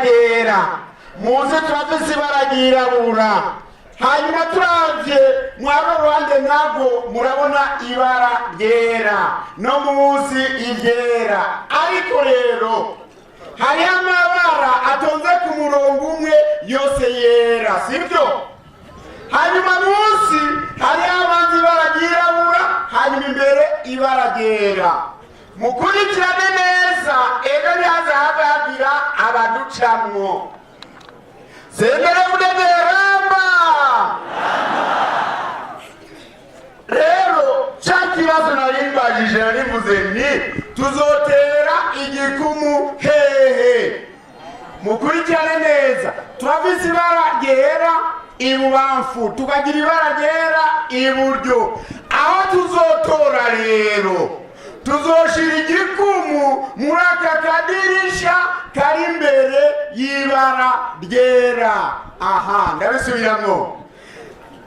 ryera, muze turafise ibara ryirabura. Hanyuma turavye mwaro ruhande nabwo murabona ibara ryera, no munsi iryera. Ariko rero hariho amabara atonze ku murongo umwe yose yera, sibyo? Hanyuma munsi hariho abandi ibara ryirabura, hanyuma imbere ibara ryera. Mukurikirane neza, ego ntihazabe hagira abaducamwo. Sembere mudegeramba. Rero ca kibazo narimbajije narivuze nti tuzotera igikumu hehe. Mukurikirane neza, turafise ibara ryera ibubamfu, tukagira ibara ryera iburyo. Aho tuzotora rero, tuzoshira igikumu muri aka kadirisha kari imbere y'ibara ryera. Aha, ndabisubiramwo.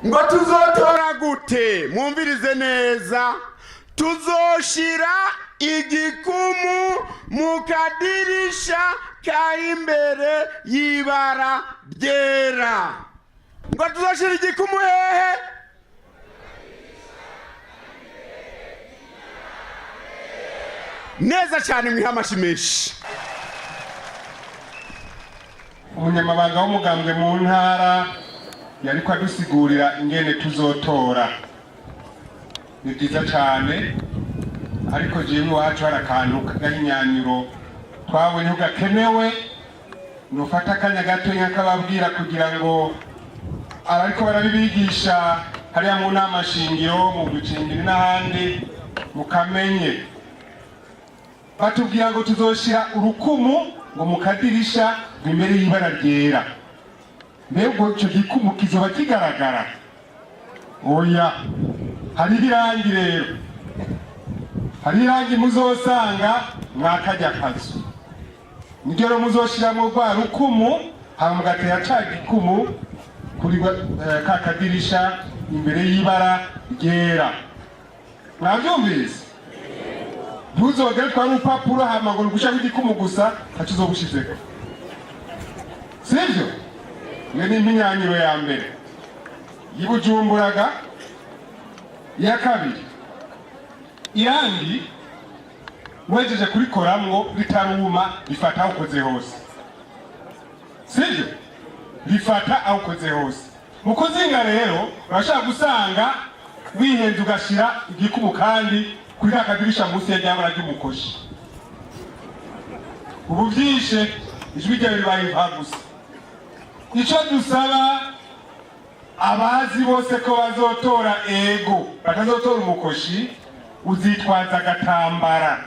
Ngo tuzotora gute? Mwumvirize neza. Tuzoshira igikumu mu kadirisha kari imbere y'ibara ryera. Ngo tuzoshira igikumu hehe? Neza cyane, mwiha amashi menshi. Umunyamabanga w'umugambwe mu ntara yariko adusigurira ingene tuzotora. Ni byiza cyane, ariko jewe iwacu hari akantu k'agahinyanyiro twabonye gakenewe. Nufata akanya gato nk'akababwira kugira ngo abariko barabibigisha hariya mu nama shingiro, mu Bucimbiri n'ahandi mukamenye. Batubwira ngo tuzoshira urukumu ngo mukadirisha imbere y'ibara ryera. Mbego ico gikumu kizoba kigaragara? Oya, hari irangi rero, hari irangi muzosanga mwakajya kazu. Nigero muzoshiramwo rwa rukumu, hama mugatera ca gikumu kuri ka kadirisha imbere y'ibara ryera. Mwavyumvise? Ntuzogere kwa rupapuro hama ngo ngusha igikumu gusa hakizogushizeko. Sivyo? Ni impinyanyiro ya mbere yibujumburaga. Ya kabiri, irangi wejeje kurikoramwo ritaruma rifata aho ukoze hose. Sivyo? Rifata aho ukoze hose. Mukuzinga rero urashaka gusanga wihenze ugashira igikumu kandi kuri akadirisha munsi ya ryabara ry'umukoshi. Ubu vyishe ijwi ryawe ribaye imfagusa. Ico dusaba abazi bose ko bazotora ego batazotora umukoshi, uzitwaza agatambara.